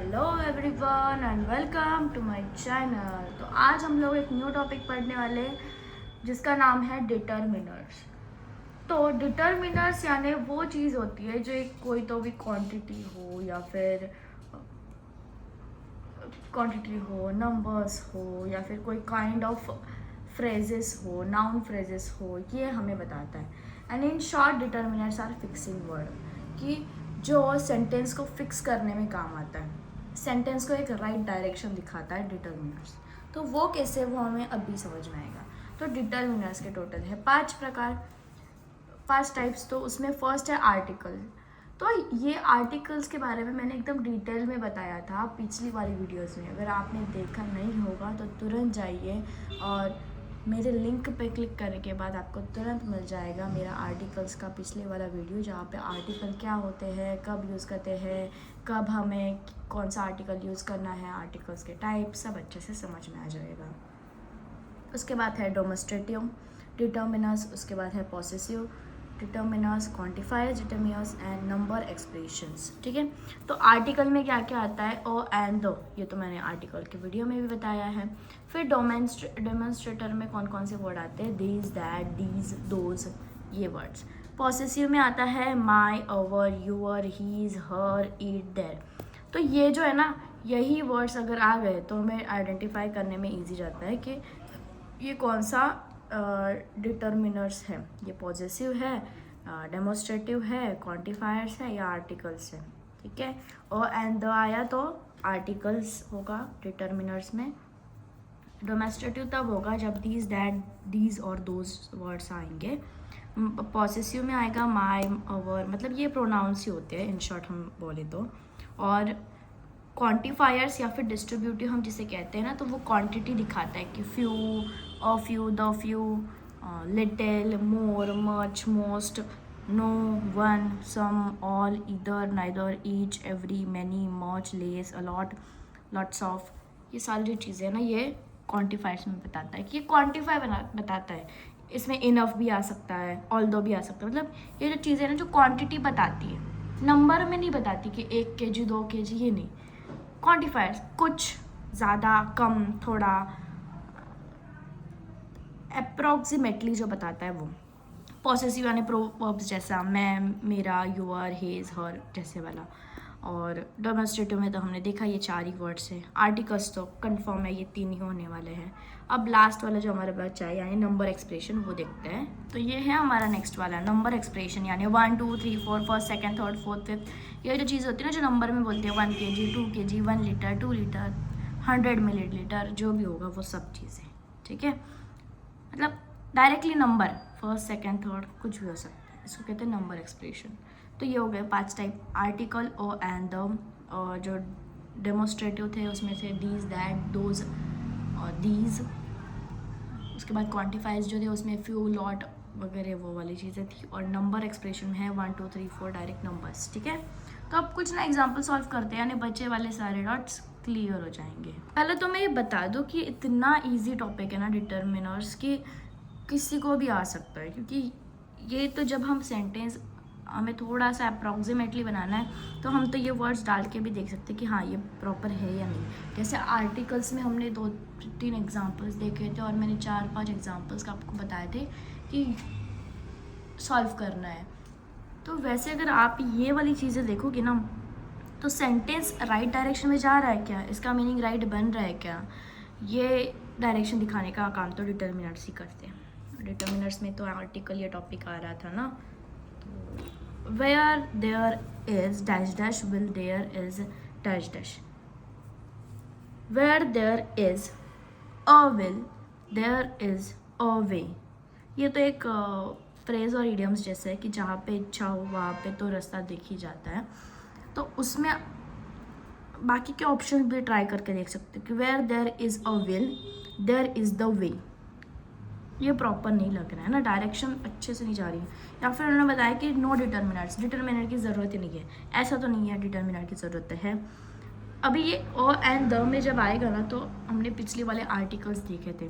Hello everyone and welcome to my channel. तो आज हम लोग एक न्यू टॉपिक पढ़ने वाले हैं जिसका नाम है डिटरमिनर्स। तो डिटरमिनर्स यानी वो चीज़ होती है जो एक कोई तो भी क्वांटिटी हो या फिर नंबर्स हो या फिर कोई काइंड ऑफ फ्रेजेस हो, नाउन फ्रेजेस हो, ये हमें बताता है। And in short determiners are fixing word, कि जो सेंटेंस को फिक्स करने में काम आता है, सेंटेंस को एक राइट डायरेक्शन दिखाता है डिटरमिनर्स। तो वो कैसे, वो हमें अभी समझ में आएगा। तो डिटरमिनर्स के टोटल है 5 प्रकार, 5 टाइप्स। तो उसमें फर्स्ट है आर्टिकल। तो ये आर्टिकल्स के बारे में मैंने एकदम डिटेल में बताया था पिछली वाली वीडियोस में। अगर आपने देखा नहीं होगा तो तुरंत जाइए और मेरे लिंक पे क्लिक करने के बाद आपको तुरंत मिल जाएगा मेरा आर्टिकल्स का पिछले वाला वीडियो, जहाँ पे आर्टिकल क्या होते हैं, कब यूज़ करते हैं, कब हमें कौन सा आर्टिकल यूज़ करना है, आर्टिकल्स के टाइप सब अच्छे से समझ में आ जाएगा। उसके बाद है डेमोन्स्ट्रेटिव डिटरमिनर्स, उसके बाद है possessive determiners, quantifiers determiners and number expressions. ठीक है, तो आर्टिकल में क्या क्या आता है, ओ एंड द, ये तो मैंने आर्टिकल के वीडियो में भी बताया है। फिर डेमोन्स्ट्रेटर में कौन कौन से वर्ड आते हैं, दीज, दैट, दीज, दोज, ये वर्ड्स। पॉसेसिव में आता है my, our, your, his, her, it, their. तो ये जो है ना, यही वर्ड्स अगर आ गए तो हमें आइडेंटिफाई करने में ईजी जाता है कि ये कौन सा डिटरमिनर्स है, ये पॉजेसिव है, डेमोन्स्ट्रेटिव है, क्वांटिफायर्स है या आर्टिकल्स है। ठीक है, और एंड द आया तो आर्टिकल्स होगा डिटरमिनर्स में। डेमोन्स्ट्रेटिव तब होगा जब दीज, दैट, दीज और दोज वर्ड्स आएंगे। पॉसेसिव में आएगा माई, अवर, मतलब ये प्रोनाउंस ही होते हैं इन शॉर्ट हम बोले तो। और क्वांटिफायर्स या फिर डिस्ट्रीब्यूटिव हम जिसे कहते हैं ना, तो वो क्वांटिटी दिखाता है कि few, a few, the few, little, more, much, most, no, one, some, all, either, neither, each, every, many, much, less, a lot, lots of, ये सारी जो चीज़ें हैं ना, ये क्वांटिफायर्स में बताता है कि ये क्वांटिफाई बताता है। इसमें इनफ भी आ सकता है, ऑल दो भी आ सकता है। मतलब ये जो चीज़ें हैं ना, जो क्वांटिटी बताती है, नंबर में नहीं बताती कि 1 kg 2 kg, ये नहीं। क्वांटिफायर्स कुछ, ज़्यादा, कम, थोड़ा, अप्रॉक्सीमेटली जो बताता है वो। पॉसेसिव यानी प्रोवर्ब्स जैसा मैं, मेरा, योर, हिज, हर जैसे वाला। और डेमोन्स्ट्रेटिव में तो हमने देखा ये 4 ही वर्ड्स है। आर्टिकल्स तो कंफर्म है ये 3 ही होने वाले हैं। अब लास्ट वाला जो हमारे पास चाहिए यानी नंबर एक्सप्रेशन, वो देखते हैं। तो ये है हमारा नेक्स्ट वाला नंबर एक्सप्रेशन, यानी 1 2 3 4 first, second, third, fourth, fifth. ये जो चीज़ होती है ना, जो नंबर में बोलते हैं 1 kg 2 kg 1 litre 2 litre 100 millilitre, जो भी होगा वो सब चीज़ें। ठीक है, मतलब directly number, first, second, third, कुछ भी हो सकता है, इसको कहते हैं नंबर एक्सप्रेशन। तो ये हो गए 5 टाइप, आर्टिकल, ओ एंड द। और जो डेमोन्स्ट्रेटिव थे उसमें थे दीज, दैट, दोज और दीज। उसके बाद क्वांटिफाइज जो थे उसमें फ्यू, लॉट वगैरह वो वाली चीज़ें थी। और नंबर एक्सप्रेशन है 1 2 3 4 डायरेक्ट नंबर्स। ठीक है, तो अब कुछ ना एग्जाम्पल सॉल्व करते हैं, यानी बच्चे वाले सारे डॉट्स क्लियर हो जाएंगे। पहले तो मैं ये बता दूँ कि इतना ईजी टॉपिक है ना डिटरमिनर्स, कि किसी को भी आ सकता है, क्योंकि ये तो जब हम सेंटेंस हमें थोड़ा सा अप्रॉक्सीमेटली बनाना है तो हम तो ये वर्ड्स डाल के भी देख सकते हैं कि हाँ ये प्रॉपर है या नहीं। जैसे आर्टिकल्स में हमने 2-3 एग्जांपल्स देखे थे और मैंने 4-5 एग्जांपल्स आपको बताए थे कि सॉल्व करना है। तो वैसे अगर आप ये वाली चीज़ें देखोगे ना, तो सेंटेंस राइट डायरेक्शन में जा रहा है क्या, इसका मीनिंग राइट बन रहा है क्या, ये डायरेक्शन दिखाने का काम तो डिटरमिनर्स ही करते हैं। डिटरमिनर्स में तो आर्टिकल ये टॉपिक आ रहा था ना, तो where there is dash dash will there is dash dash. Where there is a will there is a way. ये तो एक फ्रेज और इडियम्स जैसे है कि जहाँ पे इच्छा हो वहाँ पे तो रास्ता दिख ही जाता है। तो उसमें बाकी के ऑप्शन भी ट्राई करके देख सकते हो कि where there is a will there is the way. ये प्रॉपर नहीं लग रहा है ना, डायरेक्शन अच्छे से नहीं जा रही है। या फिर उन्होंने बताया कि नो डिटरमिनर्स, डिटरमिनर की ज़रूरत ही नहीं है। ऐसा तो नहीं है, डिटरमिनर की ज़रूरत है। अभी ये ओ एंड द में जब आएगा ना, तो हमने पिछले वाले आर्टिकल्स देखे थे,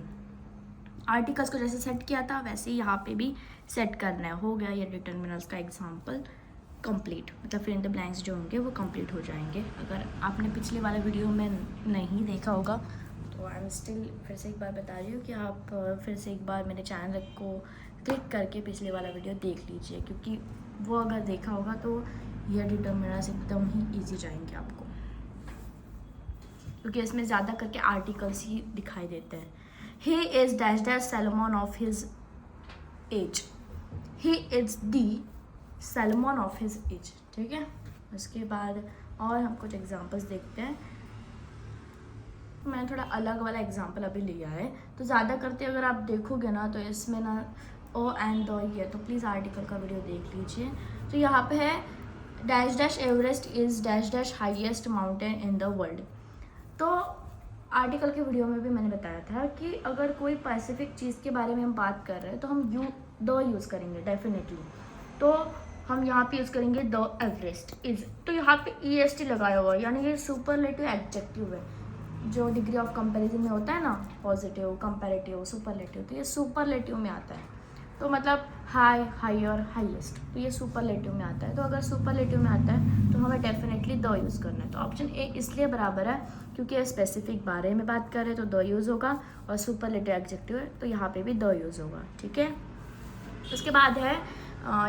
आर्टिकल्स को जैसे सेट किया था वैसे ही यहाँ पे भी सेट करना है। हो गया ये डिटरमिनर्स का एग्जाम्पल कंप्लीट, मतलब फिल इन द ब्लैंक्स जो होंगे वो कंप्लीट हो जाएंगे। अगर आपने पिछले वाला वीडियो में नहीं देखा होगा तो आई एम स्टिल फिर से एक बार बता रही हूँ कि आप फिर से एक बार मेरे चैनल को क्लिक करके पिछले वाला वीडियो देख लीजिए, क्योंकि वो अगर देखा होगा तो ये डिटर्मिनर्स एकदम ही ईजी जाएंगे आपको, क्योंकि इसमें ज़्यादा करके आर्टिकल्स ही दिखाई देते हैं। He is dash dash salmon of his age, he is the salmon of his age, ठीक है। उसके बाद और हम कुछ एग्जांपल्स देखते हैं। मैंने थोड़ा अलग वाला एग्जांपल अभी लिया है, तो ज़्यादा करते अगर आप देखोगे ना तो इसमें ना ओ एंड द ये, तो प्लीज़ आर्टिकल का वीडियो देख लीजिए। तो यहाँ पे है dash dash Everest is dash dash highest mountain in the world. तो आर्टिकल के वीडियो में भी मैंने बताया था कि अगर कोई स्पेसिफिक चीज़ के बारे में हम बात कर रहे हैं तो हम द यूज़ करेंगे डेफिनेटली। तो हम यहाँ पे यूज़ करेंगे द एवरेस्ट इज़, तो यहाँ पे EST लगाया हुआ है, यानी ये सुपरलेटिव एडजेक्टिव है। जो डिग्री ऑफ कंपैरिजन में होता है ना, पॉजिटिव, कंपैरेटिव, सुपरलेटिव, तो ये सुपरलेटिव में आता है। तो मतलब हाई, हायर, हाईएस्ट, तो ये सुपरलेटिव में आता है। तो अगर सुपरलेटिव में आता है तो हमें डेफिनेटली द यूज़ करना है। तो ऑप्शन ए इसलिए बराबर है क्योंकि स्पेसिफिक बारे में बात कर रहे हैं तो द यूज़ होगा, और सुपरलेटिव एडजेक्टिव है तो यहाँ पे भी द यूज़ होगा, ठीक है। उसके बाद है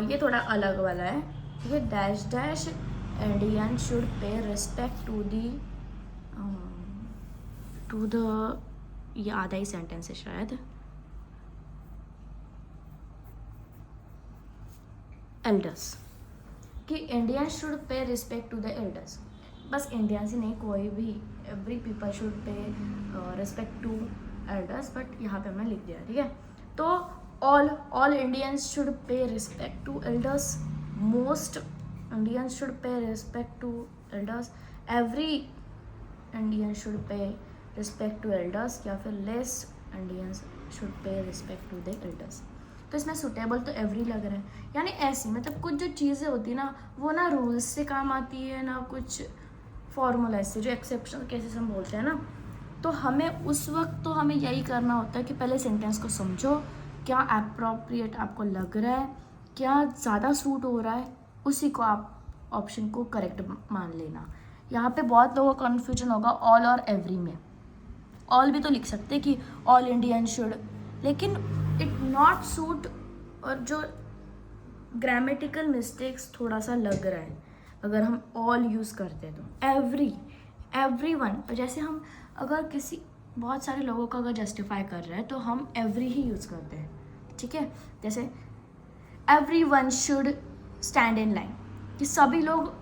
ये थोड़ा अलग वाला है, ये dash dash Indian should pay respect to the ये आधा ही सेंटेंस है शायद, एल्डर्स, कि Indian should pay respect to the elders. बस इंडियंस ही नहीं, कोई भी, every people should pay respect to elders, but यहाँ पे हमने लिख दिया, ठीक है। तो all Indians should pay respect to elders, most Indians should pay respect to elders, every Indian should pay respect to elders, या फिर less Indians should pay respect to the elders. तो इसमें सुटेबल तो एवरी लग रहा है, यानी ऐसी मतलब कुछ जो चीज़ें होती है ना वो ना रूल्स से काम आती है ना कुछ फॉर्मूला से, जो एक्सेप्शनल केसेस हम बोलते हैं ना, तो हमें उस वक्त तो हमें यही करना होता है कि पहले सेंटेंस को समझो, क्या अप्रोप्रिएट आपको लग रहा है, क्या ज़्यादा सूट हो रहा है, उसी को आप ऑप्शन को करेक्ट मान लेना। यहाँ पे बहुत लोगों का कन्फ्यूजन होगा ऑल और एवरी में। ऑल भी तो लिख सकते हैं कि ऑल इंडियन शुड, लेकिन इट नॉट सूट, और जो ग्रामेटिकल मिस्टेक्स थोड़ा सा लग रहा है अगर हम ऑल यूज़ करते हैं तो एवरी वन। जैसे हम अगर किसी बहुत सारे लोगों का अगर जस्टिफाई कर रहे हैं तो हम एवरी ही यूज़ करते हैं, ठीक है। जैसे every one should stand in line, कि सभी लोग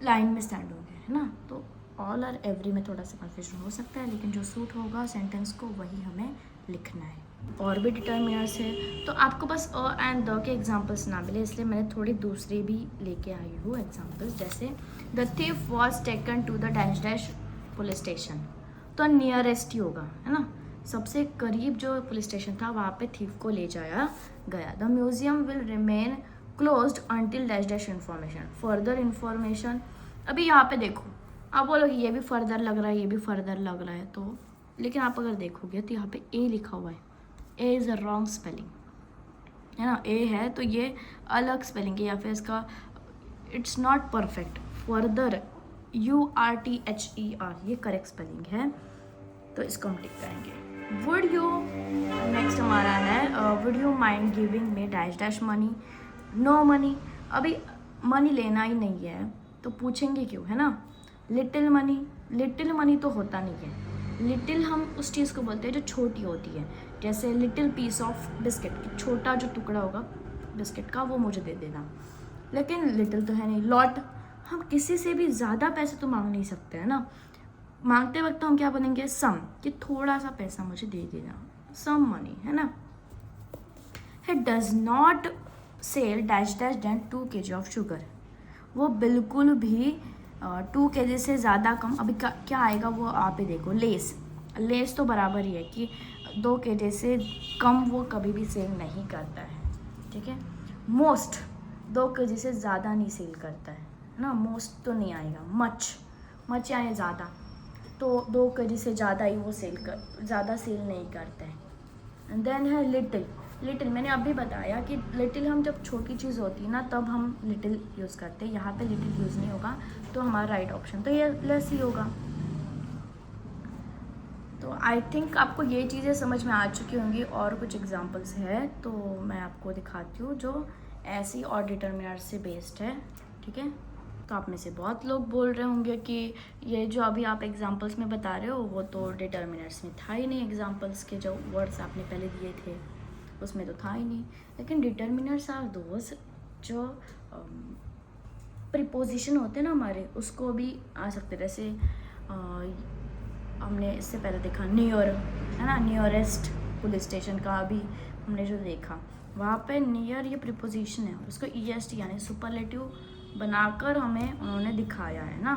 लाइन में स्टैंड होंगे, है ना। तो ऑल और एवरी में थोड़ा सा कन्फ्यूजन हो सकता है, लेकिन जो सूट होगा सेंटेंस को वही हमें लिखना है। और भी डिटर्मिनर्स है, तो आपको बस अ एंड द के एग्जांपल्स ना मिले इसलिए मैंने थोड़ी दूसरी भी लेके आई हूँ एग्जांपल्स। जैसे the thief was taken to the dash dash police station, तो नियरेस्ट ही होगा, है ना, सबसे करीब जो पुलिस स्टेशन था वहाँ पे थीफ को ले जाया गया। The museum will remain closed until dash dash information, further information. अभी यहाँ पे देखो, आप बोलोगे ये भी फर्दर लग रहा है, ये भी फर्दर लग रहा है, तो लेकिन आप अगर देखोगे तो यहाँ पे ए लिखा हुआ है, A is a wrong spelling, है ना। ए है तो ये अलग स्पेलिंग है, या फिर इसका it's not perfect. Further URTHER ये करेक्ट स्पेलिंग है, तो इसको हम टिक करेंगे। वुड यू, नेक्स्ट हमारा है would you mind giving me dash dash money, no money. अभी मनी लेना ही नहीं है तो पूछेंगे क्यों, है ना। लिटिल मनी तो होता नहीं है। लिटिल हम उस चीज़ को बोलते हैं जो छोटी होती है, जैसे लिटिल पीस ऑफ बिस्किट, छोटा जो टुकड़ा होगा बिस्किट का वो मुझे दे देना, लेकिन लिटिल तो है नहीं। लॉट, हम किसी से भी ज़्यादा पैसे तो मांग नहीं सकते, है ना। मांगते वक्त तो हम क्या बोलेंगे, सम, कि थोड़ा सा पैसा मुझे दे देना, सम मनी, है ना। He does not sell dash dash than 2 kg of sugar, वो बिल्कुल भी 2 kg से ज़्यादा कम, अभी क्या आएगा वो आप ही देखो। लेस तो बराबर ही है कि 2 kg से कम वो कभी भी सेल नहीं करता है, ठीक है। मोस्ट 2 kg से ज़्यादा नहीं सेल करता है ना, मोस्ट तो नहीं आएगा। मच यानी ज़्यादा, तो 2 kg से ज़्यादा ही वो ज़्यादा सेल नहीं करता है। एंड देन है लिटिल मैंने अभी बताया कि लिटिल हम जब छोटी चीज़ होती है ना तब हम लिटिल यूज़ करते हैं, यहाँ पे लिटिल यूज़ नहीं होगा, तो हमारा राइट ऑप्शन तो ये लेस ही होगा। तो आई थिंक आपको ये चीज़ें समझ में आ चुकी होंगी। और कुछ एग्जांपल्स है तो मैं आपको दिखाती हूँ जो ऐसी और डिटर्मिनर से बेस्ड है, ठीक है। तो आप में से बहुत लोग बोल रहे होंगे कि ये जो अभी आप एग्जांपल्स में बता रहे हो वो तो डिटर्मिनर्स में था ही नहीं, एग्जांपल्स के जो वर्ड्स आपने पहले दिए थे उसमें तो था ही नहीं। लेकिन डिटर्मिनर्स आर दोज जो प्रीपोजिशन होते हैं ना हमारे, उसको भी आ सकते हैं। जैसे हमने इससे पहले देखा नियर, है ना, नियरेस्ट पुलिस स्टेशन का अभी हमने जो देखा, वहाँ पे नियर ये प्रीपोजिशन है, उसको EST यानी सुपरलेटिव बनाकर हमें उन्होंने दिखाया है ना।